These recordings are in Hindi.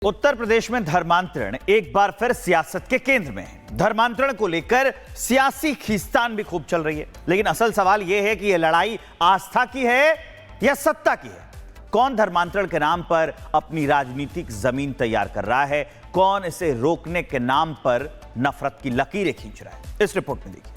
उत्तर प्रदेश में धर्मांतरण एक बार फिर सियासत के केंद्र में है। धर्मांतरण को लेकर सियासी खींचतान भी खूब चल रही है, लेकिन असल सवाल यह है कि यह लड़ाई आस्था की है या सत्ता की है। कौन धर्मांतरण के नाम पर अपनी राजनीतिक जमीन तैयार कर रहा है, कौन इसे रोकने के नाम पर नफरत की लकीरें खींच रहा है, इस रिपोर्ट में देखिए।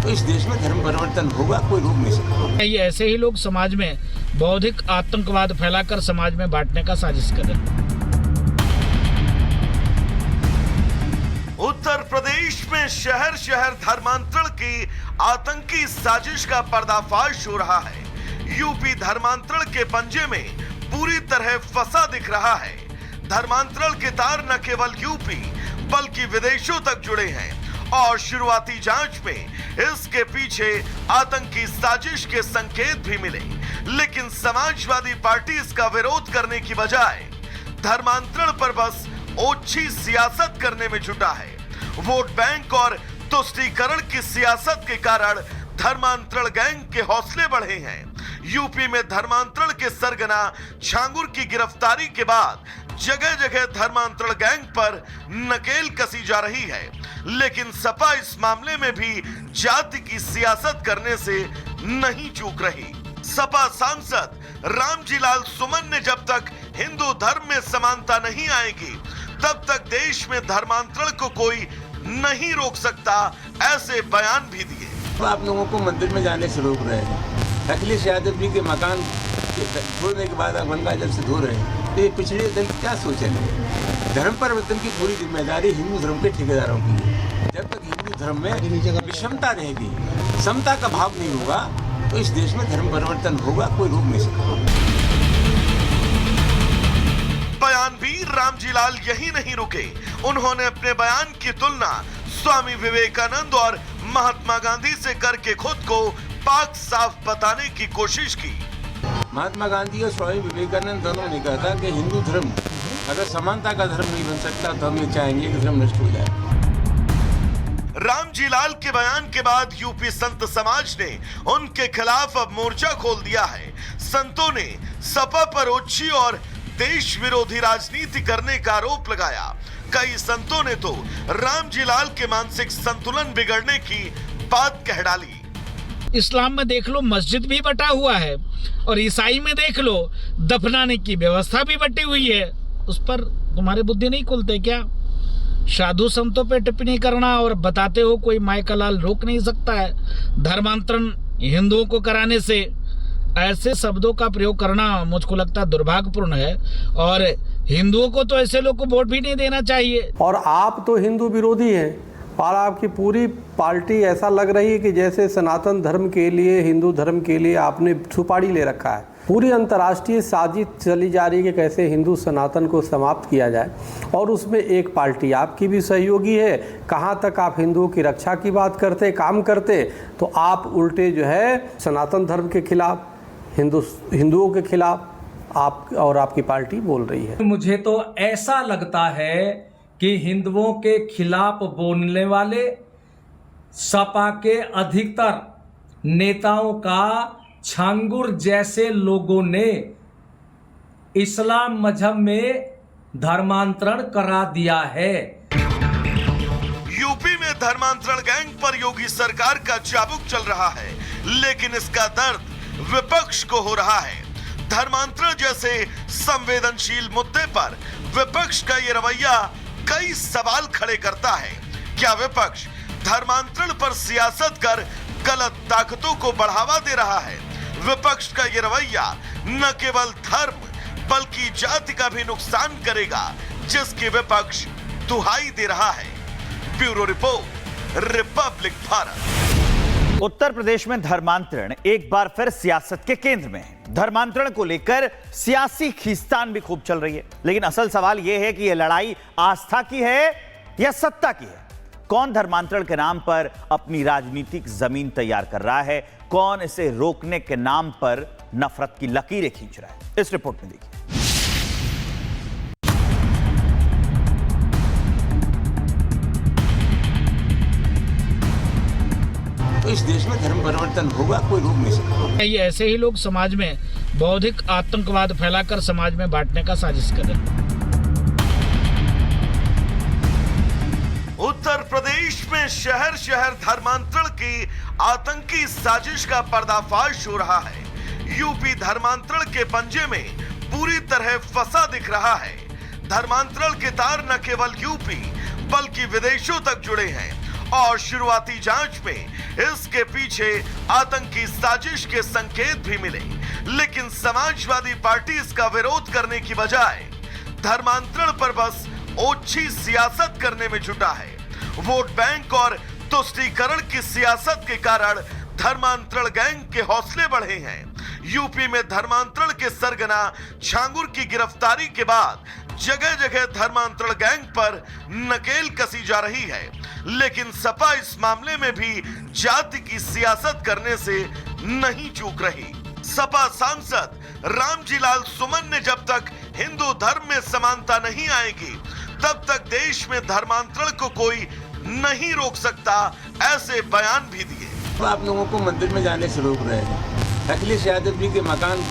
तो इस देश में धर्म परिवर्तन होगा, कोई रोक नहीं सकता। ये ऐसे ही लोग समाज में बौद्धिक आतंकवाद फैलाकर समाज में बांटने का साजिश कर रहे हैं। उत्तर प्रदेश में शहर शहर धर्मांतरण की आतंकी साजिश का पर्दाफाश हो रहा है। यूपी धर्मांतरण के पंजे में पूरी तरह फंसा दिख रहा है। धर्मांतरण के तार न केवल यूपी बल्कि विदेशों तक जुड़े हैं और शुरुआती जांच में इसके पीछे आतंकी साजिश के संकेत भी मिले, लेकिन समाजवादी पार्टी इसका विरोध करने की बजाय धर्मांतरण पर बस ओछी सियासत करने में जुटा है। वोट बैंक और तुष्टीकरण की सियासत के कारण धर्मांतरण गैंग के हौसले बढ़े हैं। यूपी में धर्मांतरण के सरगना छांगुर की गिरफ्तारी के बाद जगह जगह धर्मांतरण गैंग पर नकेल कसी जा रही है, लेकिन सपा इस मामले में भी जाति की सियासत करने से नहीं चूक रही। सपा सांसद रामजीलाल सुमन ने जब तक हिंदू धर्म में समानता नहीं आएगी तब तक देश में धर्मांतरण को कोई नहीं रोक सकता, ऐसे बयान भी दिए। आप लोगों को मंदिर में जाने से रोक रहे हैं। अखिलेश यादव जी के मकान छोड़ने के बाद आप गंगा जल से धो रहे हैं, तो ये पिछड़े दल क्या सोचेंगे? धर्म परिवर्तन की पूरी जिम्मेदारी हिंदू धर्म के ठेकेदारों की है। जब तक हिंदू धर्म में विषमता रहेगी, समता का भाव नहीं होगा, तो इस देश में धर्म परिवर्तन होगा, कोई रोक नहीं सकता। बयान भी रामजीलाल यही नहीं रुके। उन्होंने अपने बयान की तुलना स्वामी विवेकानंद और महात्मा गांधी से करके खुद को पाक साफ बताने की कोशिश की। महात्मा गांधी और स्वामी विवेकानंद दोनों ने कहा था कि हिंदू धर्म अगर समानता का धर्म नहीं बन सकता तो हम ये चाहेंगे कि धर्म नष्ट हो जाए। रामजीलाल के बयान के बाद यूपी संत समाज ने उनके खिलाफ अब मोर्चा खोल दिया है। संतों ने सपा पर ओछी और देश विरोधी राजनीति करने का आरोप लगाया। कई संतों ने तो रामजीलाल के मानसिक संतुलन बिगड़ने की बात कह डाली। इस्लाम में देख लो मस्जिद भी बटा हुआ है और ईसाई में देख लो दफनाने की व्यवस्था भी बटी हुई है। उस पर तुम्हारे बुद्धि नहीं खुलते क्या? साधु संतों पे टिप्पणी करना और बताते हो कोई माय का लाल रोक नहीं सकता है धर्मांतरण हिंदुओं को कराने से। ऐसे शब्दों का प्रयोग करना मुझको लगता है दुर्भाग्यपूर्ण है और हिंदुओं को तो ऐसे लोग को वोट भी नहीं देना चाहिए। और आप तो हिंदू विरोधी हैं और आपकी पूरी पार्टी ऐसा लग रही है कि जैसे सनातन धर्म के लिए, हिंदू धर्म के लिए आपने सुपारी ले रखा है। पूरी अंतर्राष्ट्रीय साजिश चली जा रही है कि कैसे हिंदू सनातन को समाप्त किया जाए और उसमें एक पार्टी आपकी भी सहयोगी है। कहाँ तक आप हिंदुओं की रक्षा की बात करते, काम करते, तो आप उल्टे जो है सनातन धर्म के खिलाफ, हिंदुओं के खिलाफ आप और आपकी पार्टी बोल रही है। मुझे तो ऐसा लगता है कि हिंदुओं के खिलाफ बोलने वाले सपा के अधिकतर नेताओं का छांगुर जैसे लोगों ने इस्लाम मजहब में धर्मांतरण करा दिया है। यूपी में धर्मांतरण गैंग पर योगी सरकार का चाबुक चल रहा है, लेकिन इसका दर्द विपक्ष को हो रहा है। धर्मांतरण जैसे संवेदनशील मुद्दे पर विपक्ष का ये रवैया कई सवाल खड़े करता है। क्या विपक्ष धर्मांतरण पर सियासत कर गलत ताकतों को बढ़ावा दे रहा है? विपक्ष का ये रवैया न केवल धर्म बल्कि जाति का भी नुकसान करेगा, जिसकी विपक्ष दुहाई दे रहा है। Bureau report, Republic Bharat. Uttar Pradesh में धर्मांतरण एक बार फिर सियासत के केंद्र में है। धर्मांतरण को लेकर सियासी खींचतान भी खूब चल रही है, लेकिन असल सवाल यह है कि यह लड़ाई आस्था की है या सत्ता की है। कौन धर्मांतरण के नाम पर अपनी राजनीतिक जमीन तैयार कर रहा है, कौन इसे रोकने के नाम पर नफरत की लकीरें खींच रहा है, इस रिपोर्ट में देखिए। तो तो इस देश में धर्म परिवर्तन होगा, कोई रोक नहीं सकता। ये ऐसे ही लोग समाज में बौद्धिक आतंकवाद फैलाकर समाज में बांटने का साजिश कर रहे हैं। उत्तर प्रदेश में शहर शहर धर्मांतरण की आतंकी साजिश का पर्दाफाश हो रहा है। यूपी धर्मांतरण के पंजे में पूरी तरह फंसा दिख रहा है। धर्मांतरण के तार न केवल यूपी बल्कि विदेशों तक जुड़े हैं और शुरुआती जांच में इसके पीछे आतंकी साजिश के संकेत भी मिले, लेकिन समाजवादी पार्टी इसका विरोध करने की बजाय धर्मांतरण पर बस ओछी सियासत करने में जुटा है। वोट बैंक और तुष्टीकरण की सियासत के कारण धर्मांतरण गैंग के हौसले बढ़े हैं। यूपी में धर्मांतरण के सरगना छांगुर की गिरफ्तारी के बाद जगह जगह धर्मांतरण गैंग पर नकेल कसी जा रही है, लेकिन सपा इस मामले में भी जाति की सियासत करने से नहीं चूक रही। सपा सांसद रामजीलाल सुमन ने जब तक हिंदू धर्म में समानता नहीं आएगी तब तक देश में धर्मांतरण को कोई नहीं रोक सकता, ऐसे बयान भी दिए। आप लोगों को मंदिर में जाने से रोक रहे हैं। अखिलेश यादव जी के मकान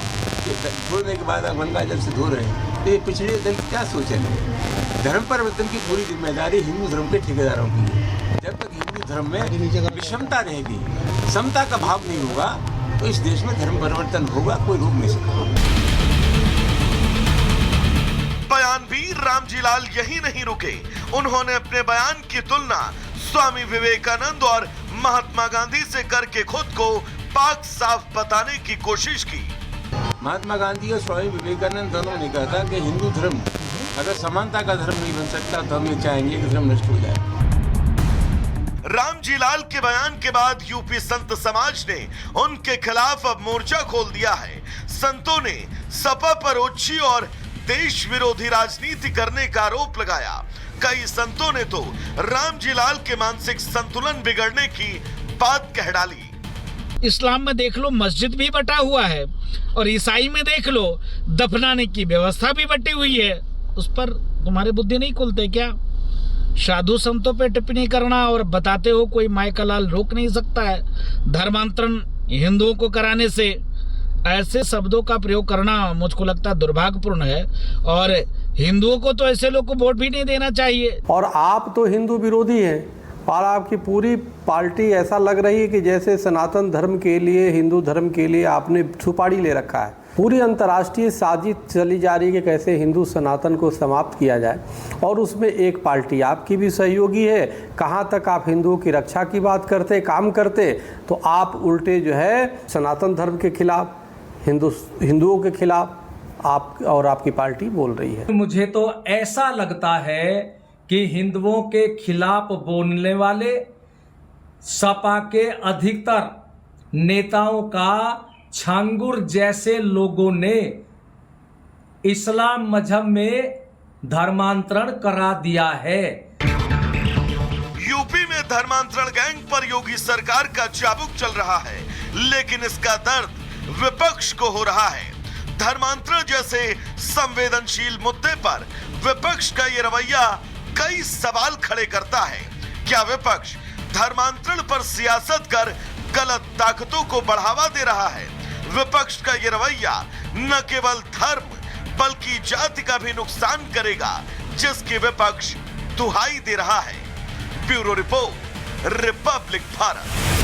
छोड़ने के बाद गंगा जल से धो रहे हैं, तो ये पिछड़े दल क्या सोचेंगे? धर्म परिवर्तन की पूरी जिम्मेदारी हिंदू धर्म के ठेकेदारों की है। जब तक हिंदू धर्म में विषमता रहेगी, समता का भाव नहीं होगा, तो इस देश में धर्म परिवर्तन होगा, कोई रोक नहीं सकता। बयान भी रामजीलाल यही नहीं रुके। उन्होंने अपने बयान की तुलना स्वामी विवेकानंद और महात्मा गांधी से करके खुद को पाक साफ बताने की कोशिश की। महात्मा गांधी और स्वामी विवेकानंद दोनों ने कहा था कि हिंदू धर्म अगर समानता का धर्म नहीं बन सकता तो हम ये चाहेंगे कि धर्म नष्ट हो जाए। रामजीलाल के बयान के बाद यूपी संत समाज ने उनके खिलाफ अब मोर्चा खोल दिया है। संतों ने सपा पर ओछी और देश विरोधी राजनीति करने का आरोप लगाया। कई संतों ने तो रामजीलाल के मानसिक संतुलन बिगड़ने की बात कह डाली। इस्लाम में देख लो मस्जिद भी बटा हुआ है और ईसाई में देख लो दफनाने की व्यवस्था भी बटी हुई है। उस पर तुम्हारे बुद्धि नहीं खुलते क्या? साधु संतों पे टिप्पणी करना और बताते हो कोई माय का लाल रोक नहीं सकता है धर्मांतरण हिंदुओं को कराने से। ऐसे शब्दों का प्रयोग करना मुझको लगता है दुर्भाग्यपूर्ण है और हिंदुओं को तो ऐसे लोग को वोट भी नहीं देना चाहिए। और आप तो हिंदू विरोधी हैं और आपकी पूरी पार्टी ऐसा लग रही है कि जैसे सनातन धर्म के लिए, हिंदू धर्म के लिए आपने सुपारी ले रखा है। पूरी अंतर्राष्ट्रीय साजिश चली जा रही है कि कैसे हिंदू सनातन को समाप्त किया जाए और उसमें एक पार्टी आपकी भी सहयोगी है। कहाँ तक आप हिंदुओं की रक्षा की बात करते, काम करते, तो आप उल्टे जो है सनातन धर्म के खिलाफ, हिंदुओं के खिलाफ आप और आपकी पार्टी बोल रही है। मुझे तो ऐसा लगता है कि हिंदुओं के खिलाफ बोलने वाले सपा के अधिकतर नेताओं का छांगुर जैसे लोगों ने इस्लाम मजहब में धर्मांतरण करा दिया है। यूपी में धर्मांतरण गैंग पर योगी सरकार का चाबुक चल रहा है, लेकिन इसका दर्द विपक्ष को हो रहा है। धर्मांतरण जैसे संवेदनशील मुद्दे पर विपक्ष का ये रवैया कई सवाल खड़े करता है। क्या विपक्ष धर्मांतरण पर सियासत कर गलत ताकतों को बढ़ावा दे रहा है? विपक्ष का ये रवैया न केवल धर्म बल्कि जाति का भी नुकसान करेगा, जिसकी विपक्ष दुहाई दे रहा है। Bureau report, Republic Bharat.